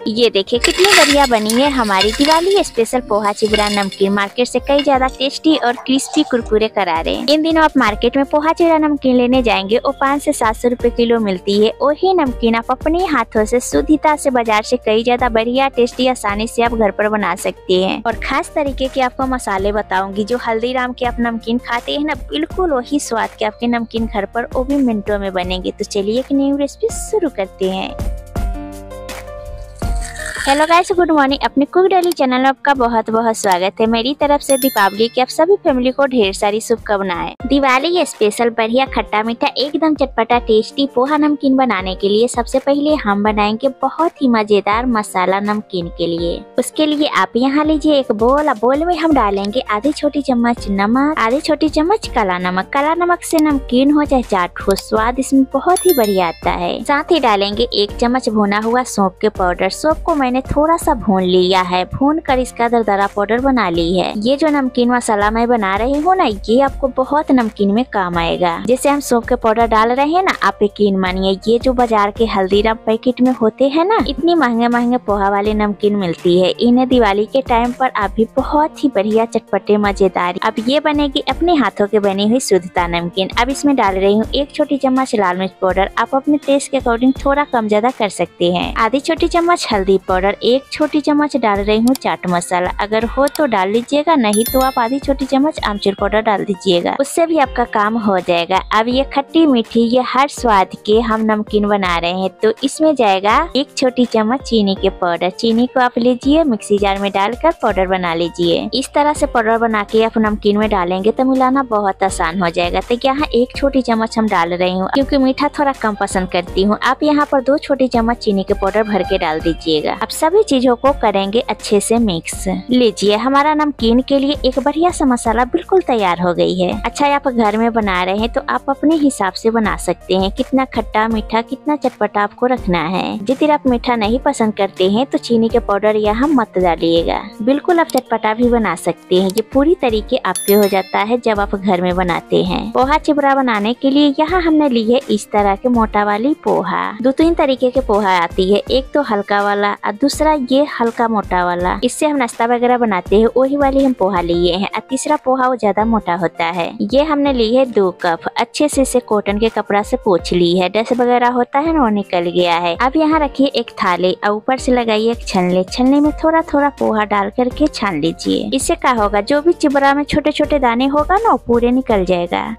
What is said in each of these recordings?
ये देखिए कितनी बढ़िया बनी है हमारी दिवाली स्पेशल पोहा चिवड़ा नमकीन। मार्केट से कई ज्यादा टेस्टी और क्रिस्पी कुरकुरे करारे। इन दिनों आप मार्केट में पोहा चिवड़ा नमकीन लेने जाएंगे और 500 से 700 रुपए किलो मिलती है। वही नमकीन आप अपने हाथों से शुद्धता से बाजार से कई ज्यादा बढ़िया टेस्टी आसानी से आप घर पर बना सकते हैं। और खास तरीके के आपको मसाले बताऊंगी जो हल्दीराम के आप नमकीन खाते हैं ना, बिल्कुल वही स्वाद के आपके नमकीन घर पर वो भी मिनटों में बनेंगे। तो चलिए एक नई रेसिपी शुरू करते हैं। Hello guys, good morning. अपने कुक डेली चैनल में आपका बहुत बहुत स्वागत है। मेरी तरफ से दीपावली की आप सभी फैमिली को ढेर सारी शुभकामनाएं। दिवाली स्पेशल बढ़िया खट्टा मीठा एकदम चटपटा टेस्टी पोहा नमकीन बनाने के लिए सबसे पहले हम बनाएंगे बहुत ही मजेदार मसाला नमकीन के लिए। उसके लिए आप यहाँ लीजिए एक बोल। बोल में हम डालेंगे आधी छोटी चम्मच नमक, आधी छोटी चम्मच काला नमक। काला नमक से नमकीन हो चाहे चाट हो, स्वाद इसमें बहुत ही बढ़िया आता है। साथ ही डालेंगे 1 चम्मच भुना हुआ सौंफ के पाउडर। सौंफ को मैंने थोड़ा सा भून लिया है, भून कर इसका दरदरा पाउडर बना ली है। ये जो नमकीन मसाला मैं बना रही हूँ ना, ये आपको बहुत नमकीन में काम आएगा। जैसे हम सौंफ के पाउडर डाल रहे हैं ना, आप यकीन मानिए ये जो बाजार के हल्दीराम पैकेट में होते हैं ना, इतनी महंगे महंगे पोहा वाले नमकीन मिलती है। इन्हें दिवाली के टाइम पर आप भी बहुत ही बढ़िया चटपटे मजेदार अब ये बनेगी अपने हाथों के बनी हुई शुद्धता नमकीन। अब इसमें डाल रही हूँ 1 छोटी चम्मच लाल मिर्च पाउडर। आप अपने टेस्ट के अकॉर्डिंग थोड़ा कम ज्यादा कर सकते हैं। आधी छोटी चम्मच हल्दी पाउडर, 1 छोटी चम्मच डाल रही हूँ चाट मसाला। अगर हो तो डाल लीजिएगा, नहीं तो आप आधी छोटी चम्मच आमचूर पाउडर डाल दीजिएगा, उससे भी आपका काम हो जाएगा। अब ये खट्टी मीठी ये हर स्वाद के हम नमकीन बना रहे हैं, तो इसमें जाएगा 1 छोटी चम्मच चीनी के पाउडर। चीनी को आप लीजिए मिक्सी जार में डालकर पाउडर बना लीजिए। इस तरह से पाउडर बना के आप नमकीन में डालेंगे तो मिलाना बहुत आसान हो जाएगा। तो यहाँ 1 छोटी चम्मच हम डाल रही हूँ, क्योंकि मीठा थोड़ा कम पसंद करती हूँ। आप यहाँ पर 2 छोटी चम्मच चीनी के पाउडर भर के डाल दीजिएगा। अब सभी चीजों को करेंगे अच्छे से मिक्स। लीजिए हमारा नमकीन के लिए एक बढ़िया सा मसाला बिल्कुल तैयार हो गई है। अच्छा, आप घर में बना रहे हैं तो आप अपने हिसाब से बना सकते हैं, कितना खट्टा मीठा कितना चटपटा आपको रखना है। यदि आप मीठा नहीं पसंद करते हैं तो चीनी के पाउडर यहाँ मत डालिएगा, बिल्कुल आप चटपटा भी बना सकते हैं। ये पूरी तरीके आपके हो जाता है जब आप घर में बनाते हैं। पोहा चिवड़ा बनाने के लिए यहाँ हमने ली है इस तरह के मोटा वाली पोहा। 2-3 तरीके के पोहा आती है, एक तो हल्का वाला और दूसरा ये हल्का मोटा वाला। इससे हम नाश्ता वगैरह बनाते हैं, वही वाली हम पोहा लिए हैं। और तीसरा पोहा वो ज्यादा मोटा होता है। ये हमने ली है 2 कप। अच्छे से इसे कॉटन के कपड़ा से पोंछ ली है, डस्ट वगैरह होता है ना वो निकल गया है। अब यहाँ रखिए एक थाली और ऊपर से लगाइए एक छलनी। छलनी में थोड़ा थोड़ा पोहा डाल करके छान लीजिए। इससे क्या होगा, जो भी चिवड़ा में छोटे छोटे दाने होगा ना वो पूरे निकल जाएगा।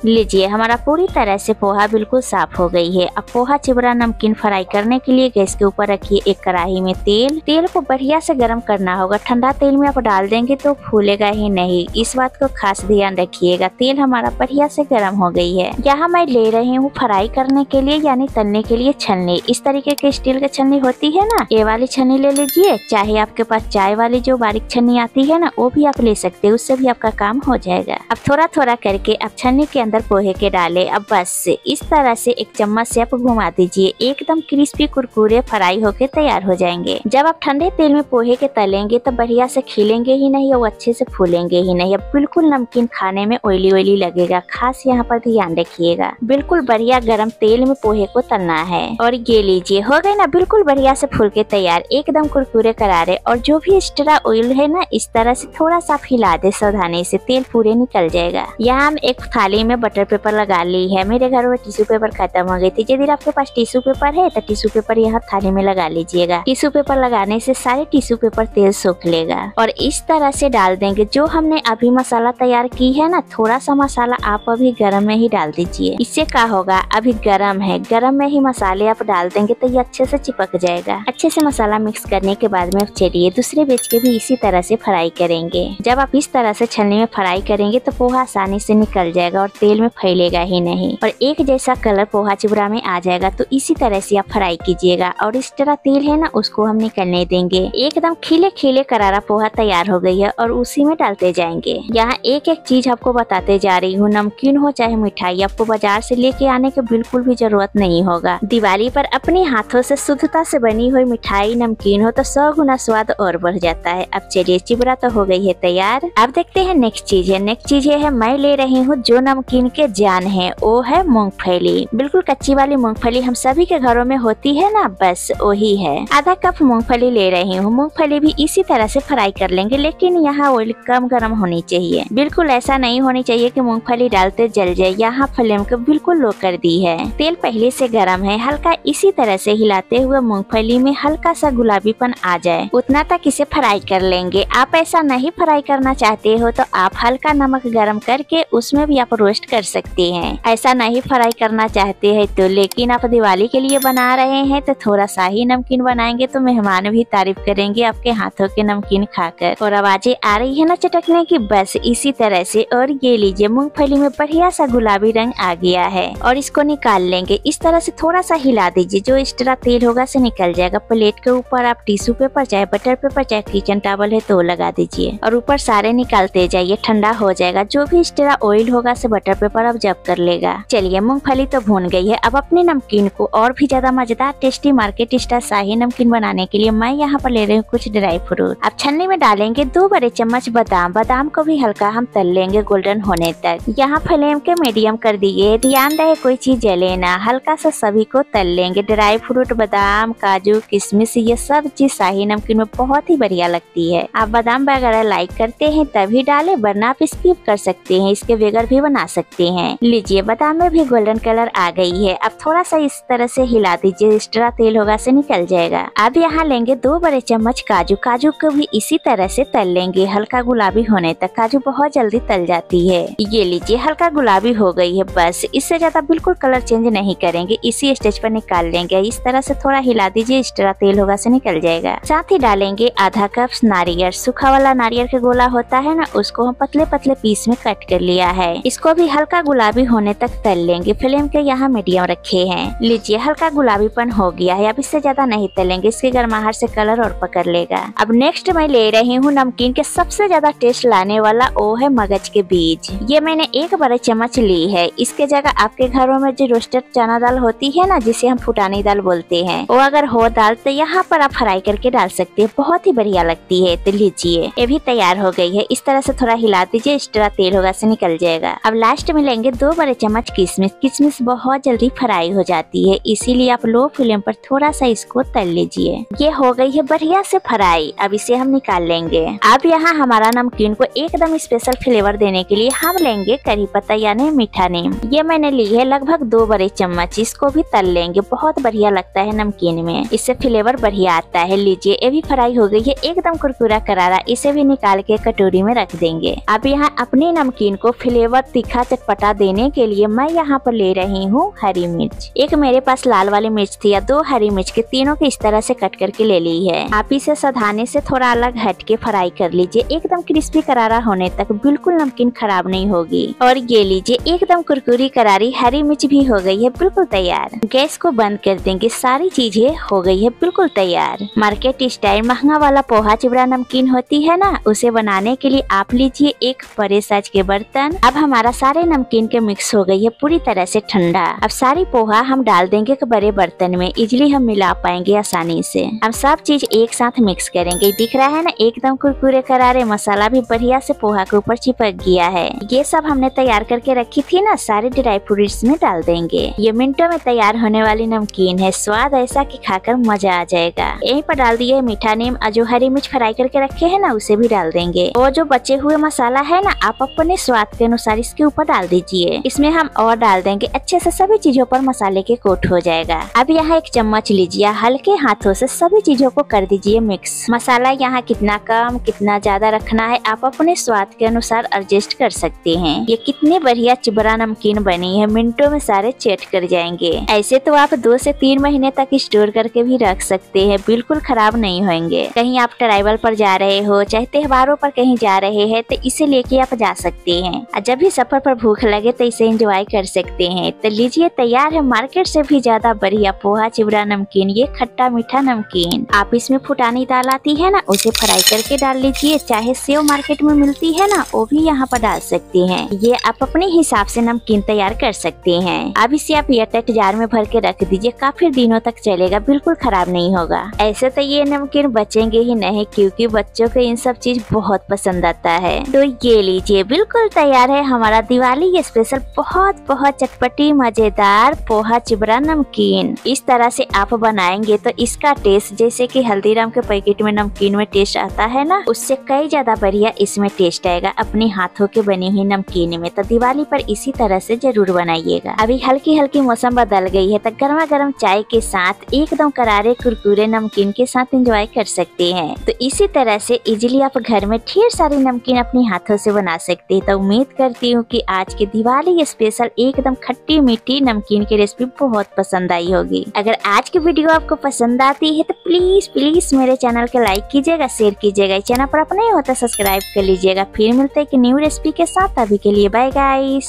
लीजिए हमारा पूरी तरह से पोहा बिल्कुल साफ हो गई है। अब पोहा चिवड़ा नमकीन फ्राई करने के लिए गैस के ऊपर रखिए एक कढ़ाई में तेल। तेल को बढ़िया से गर्म करना होगा। ठंडा तेल में आप डाल देंगे तो फूलेगा ही नहीं, इस बात को खास ध्यान रखिएगा। तेल हमारा बढ़िया से गर्म हो गई है। यहाँ मैं ले रही हूँ फ्राई करने के लिए यानी तलने के लिए छलनी। इस तरीके की स्टील की छलनी होती है ना, ये वाली छलनी ले लीजिए। चाहे आपके पास चाय वाली जो बारीक छलनी आती है ना, वो भी आप ले सकते हैं, उससे भी आपका काम हो जाएगा। अब थोड़ा थोड़ा करके आप छलनी के अंदर पोहे के डाले। अब बस इस तरह से 1 चम्मच से आप घुमा दीजिए, एकदम क्रिस्पी कुरकुरे फ्राई होके तैयार हो जाएंगे। जब आप ठंडे तेल में पोहे के तलेंगे तो बढ़िया से खिलेंगे ही नहीं और अच्छे से फूलेंगे ही नहीं। अब बिल्कुल नमकीन खाने में ऑयली ऑयली लगेगा, खास यहाँ पर ध्यान रखिएगा। बिल्कुल बढ़िया गरम तेल में पोहे को तलना है। और ये लीजिए हो गए ना बिल्कुल बढ़िया से फूल के तैयार, एकदम कुरकुरे करारे। और जो भी एक्स्ट्रा ऑयल है ना, इस तरह से थोड़ा सा हिला दे सावधानी से, तेल पूरे निकल जाएगा। यहाँ हम एक थाली में बटर पेपर लगा ली है। मेरे घर में टिश्यू पेपर खत्म हो गई थी। यदि आपके पास टिश्यू पेपर है तो टिश्यू पेपर यहाँ थाली में लगा लीजिएगा। टिश्यू पेपर लगाने से सारे टिश्यू पेपर तेल सोख लेगा। और इस तरह से डाल देंगे। जो हमने अभी मसाला तैयार की है ना, थोड़ा सा मसाला आप अभी गरम में ही डाल दीजिए। इससे क्या होगा, अभी गरम है, गरम में ही मसाले आप डाल देंगे तो ये अच्छे से चिपक जाएगा। अच्छे से मसाला मिक्स करने के बाद में चलिए दूसरे बैच के भी इसी तरह से फ्राई करेंगे। जब आप इस तरह से छलनी में फ्राई करेंगे तो पोहा आसानी से निकल जाएगा और तेल में फैलेगा ही नहीं और एक जैसा कलर पोहा चिवड़ा में आ जाएगा। तो इसी तरह से आप फ्राई कीजिएगा। और इस तरह तेल है ना, उसको हम निकलने देंगे। एकदम खिले खिले करारा पोहा तैयार हो गई है और उसी में डालते जाएंगे। यहाँ एक एक चीज आपको बताते जा रही हूँ, नमकीन हो चाहे मिठाई, आपको बाजार से लेके आने की बिल्कुल भी जरूरत नहीं होगा। दिवाली पर अपने हाथों से शुद्धता से बनी हुई मिठाई नमकीन हो तो 100 गुना स्वाद और बढ़ जाता है। अब चलिए चिवड़ा तो हो गई है तैयार। अब देखते हैं नेक्स्ट चीज है। नेक्स्ट चीज है मैं ले रही हूँ जो नमकीन नमकीन के जान है वो है मूंगफली। बिल्कुल कच्ची वाली मूंगफली हम सभी के घरों में होती है ना, बस वही है। आधा कप मूंगफली ले रही हूँ। मूंगफली भी इसी तरह से फ्राई कर लेंगे, लेकिन यहाँ ऑयल कम गर्म होनी चाहिए। बिल्कुल ऐसा नहीं होनी चाहिए कि मूंगफली डालते जल जाए। यहाँ फ्लेम को बिल्कुल लो कर दी है। तेल पहले से गर्म है। हल्का इसी तरह से हिलाते हुए मूंगफली में हल्का सा गुलाबीपन आ जाए उतना तक इसे फ्राई कर लेंगे। आप ऐसा नहीं फ्राई करना चाहते हो तो आप हल्का नमक गरम करके उसमें भी आप रोस्ट कर सकते हैं। ऐसा नहीं फ्राई करना चाहते हैं तो, लेकिन आप दिवाली के लिए बना रहे हैं तो थोड़ा सा ही नमकीन बनाएंगे तो मेहमान भी तारीफ करेंगे आपके हाथों के नमकीन खाकर। और आवाजें आ रही है ना चटकने की, बस इसी तरह से। और ये लीजिए मूंगफली में बढ़िया सा गुलाबी रंग आ गया है और इसको निकाल लेंगे। इस तरह से थोड़ा सा हिला दीजिए, जो एक्स्ट्रा तेल होगा से निकल जाएगा। प्लेट के ऊपर आप टिश्यू पेपर चाहे बटर पेपर चाहे किचन टॉवल है तो लगा दीजिए और ऊपर सारे निकालते जाइए। ठंडा हो जाएगा। जो भी एक्स्ट्रा ऑयल होगा से बटर पेपर अब जब कर लेगा। चलिए मूंगफली तो भून गई है। अब अपने नमकीन को और भी ज्यादा मजेदार टेस्टी मार्केट स्टाइल शाही नमकीन बनाने के लिए मैं यहाँ पर ले रही हूँ कुछ ड्राई फ्रूट। अब छन्नी में डालेंगे 2 बड़े चम्मच बादाम। बादाम को भी हल्का हम तल लेंगे गोल्डन होने तक। यहाँ फ्लेम के मीडियम कर दिए। ध्यान रहे कोई चीज जले ना। हल्का सा सभी को तल लेंगे। ड्राई फ्रूट, बादाम, काजू, किशमिश, ये सब चीज शाही नमकीन में बहुत ही बढ़िया लगती है। आप बादाम वगैरह लाइक करते हैं तभी डाले, वरना आप स्किप कर सकते हैं, इसके बगैर भी बना सकते हैं। लीजिए बादाम में भी गोल्डन कलर आ गई है। अब थोड़ा सा इस तरह से हिला दीजिए, एक्स्ट्रा तेल होगा से निकल जाएगा। अब यहाँ लेंगे 2 बड़े चम्मच काजू। काजू को भी इसी तरह से तल लेंगे हल्का गुलाबी होने तक। काजू बहुत जल्दी तल जाती है। ये लीजिए हल्का गुलाबी हो गई है, बस इससे ज्यादा बिल्कुल कलर चेंज नहीं करेंगे। इसी स्टेज पर निकाल लेंगे। इस तरह से थोड़ा हिला दीजिए, एक्स्ट्रा तेल होगा से निकल जाएगा। साथ ही डालेंगे आधा कप नारियल। सूखा वाला नारियल का गोला होता है ना, उसको हम पतले पतले पीस में कट कर लिया है। इसको भी हल्का गुलाबी होने तक तल लेंगे। फ्लेम के यहाँ मीडियम रखे हैं। लीजिए हल्का गुलाबीपन हो गया है। अब इससे ज्यादा नहीं तलेंगे, इसके गर्माहट से कलर और पकड़ लेगा। अब नेक्स्ट मैं ले रही हूँ नमकीन के सबसे ज्यादा टेस्ट लाने वाला, वो है मगज के बीज। ये मैंने 1 बड़े चम्मच ली है। इसके जगह आपके घरों में जो रोस्टेड चना दाल होती है ना, जिसे हम फुटानी दाल बोलते हैं, वो अगर हो दाल तो यहाँ पर आप फ्राई करके डाल सकते हैं, बहुत ही बढ़िया लगती है। तो लीजिए ये भी तैयार हो गई है। इस तरह से थोड़ा हिला दीजिए, एक्स्ट्रा तेल होगा से निकल जाएगा। अब लास्ट में लेंगे 2 बड़े चम्मच किशमिश। किशमिश बहुत जल्दी फ्राई हो जाती है, इसीलिए आप लो फ्लेम पर थोड़ा सा इसको तल लीजिए। ये हो गई है बढ़िया से फ्राई। अब इसे हम निकाल लेंगे। अब यहाँ हमारा नमकीन को एकदम स्पेशल फ्लेवर देने के लिए हम लेंगे करी पत्ता यानी मीठा नीम। ये मैंने ली है लगभग 2 बड़े चम्मच। इसको भी तल लेंगे, बहुत बढ़िया लगता है नमकीन में, इससे फ्लेवर बढ़िया आता है। लीजिए ये भी फ्राई हो गई है, एकदम कुरकुरा करारा। इसे भी निकाल के कटोरी में रख देंगे। अब यहाँ अपने नमकीन को फ्लेवर तीखा चटपटा देने के लिए मैं यहाँ पर ले रही हूँ हरी मिर्च। एक मेरे पास लाल वाली मिर्च थी या 2 हरी मिर्च के तीनों को इस तरह से कट करके ले ली है। आप इसे सावधानी से थोड़ा अलग हट के फ्राई कर लीजिए, एकदम क्रिस्पी करारा होने तक। बिल्कुल नमकीन खराब नहीं होगी। और ये लीजिए एकदम कुरकुरी करारी हरी मिर्च भी हो गई है बिल्कुल तैयार। गैस को बंद कर देंगे। सारी चीजें हो गई है बिल्कुल तैयार। मार्केट स्टाइल महंगा वाला पोहा चिवड़ा नमकीन होती है ना, उसे बनाने के लिए आप लीजिए एक बड़े साइज के बर्तन। अब हमारा सारे नमकीन के मिक्स हो गई है पूरी तरह से ठंडा। अब सारी पोहा हम डाल देंगे एक बड़े बर्तन में, इजिली हम मिला पाएंगे आसानी से। अब सब चीज एक साथ मिक्स करेंगे। दिख रहा है ना एकदम कुरकुरे करारे। मसाला भी बढ़िया से पोहा के ऊपर चिपक गया है। ये सब हमने तैयार करके रखी थी ना, सारे ड्राई फ्रूट्स में डाल देंगे। ये मिनटों में तैयार होने वाली नमकीन है। स्वाद ऐसा कि खाकर मजा आ जाएगा। यहीं पर डाल दिए मीठा नीम। जो हरी मिर्च फ्राई करके रखे हैं ना, उसे भी डाल देंगे। और जो बचे हुए मसाला है ना, आप अपने स्वाद के अनुसार इसके ऊपर डाल दीजिए। इसमें हम और डाल देंगे। अच्छे से सभी चीजों पर मसाले के कोट हो जाएगा। अब यहाँ एक चम्मच लीजिए, हल्के हाथों से सभी चीजों को कर दीजिए मिक्स। मसाला यहाँ कितना कम कितना ज्यादा रखना है आप अपने स्वाद के अनुसार एडजस्ट कर सकते हैं। ये कितनी बढ़िया चिवड़ा नमकीन बनी है, मिनटों में सारे चेट कर जाएंगे। ऐसे तो आप 2 से 3 महीने तक स्टोर करके भी रख सकते हैं, बिल्कुल खराब नहीं होंगे। कहीं आप ट्रैवल पर जा रहे हो चाहे त्योहारों पर कहीं जा रहे हैं तो इसे लेके आप जा सकते हैं। जब भी सफर पर भूख लगे तो इसे एंजॉय कर सकते हैं। तो लीजिए तैयार है मार्केट से भी ज्यादा बढ़िया पोहा चिवड़ा नमकीन। ये खट्टा मीठा नमकीन। आप इसमें फुटानी दाल आती है ना, उसे फ्राई करके डाल लीजिए। चाहे सेव मार्केट में मिलती है ना, वो भी यहाँ पर डाल सकते हैं। ये आप अपने हिसाब से नमकीन तैयार कर सकते हैं। अब इसे आप एयरटाइट जार में भर के रख दीजिए, काफी दिनों तक चलेगा, बिल्कुल खराब नहीं होगा। ऐसे तो ये नमकीन बचेंगे ही नहीं, क्योंकि बच्चों को इन सब चीज बहुत पसंद आता है। तो ये लीजिए बिल्कुल तैयार है हमारा दिवाली दिवाली स्पेशल बहुत बहुत चटपटी मजेदार पोहा चिबड़ा नमकीन। इस तरह से आप बनाएंगे तो इसका टेस्ट जैसे कि हल्दीराम के पैकेट में नमकीन में टेस्ट आता है ना, उससे कई ज्यादा बढ़िया इसमें टेस्ट आएगा अपने हाथों के बनी हुई नमकीन में। तो दिवाली पर इसी तरह से जरूर बनाइएगा। अभी हल्की हल्की मौसम बदल गई है तो गर्मा गर्म चाय के साथ एकदम करारे कुरकुरे नमकीन के साथ एंजॉय कर सकते हैं। तो इसी तरह से इजीली आप घर में ढेर सारी नमकीन अपने हाथों से बना सकते हैं। तो उम्मीद करती हूँ कि आज के दिवाली स्पेशल एकदम खट्टी मीठी नमकीन की रेसिपी बहुत पसंद आई होगी। अगर आज की वीडियो आपको पसंद आती है तो प्लीज प्लीज मेरे चैनल को लाइक कीजिएगा, शेयर कीजिएगा, चैनल पर आप नहीं होता सब्सक्राइब कर लीजिएगा। फिर मिलते हैं एक न्यू रेसिपी के साथ, अभी के लिए बाय गाइस।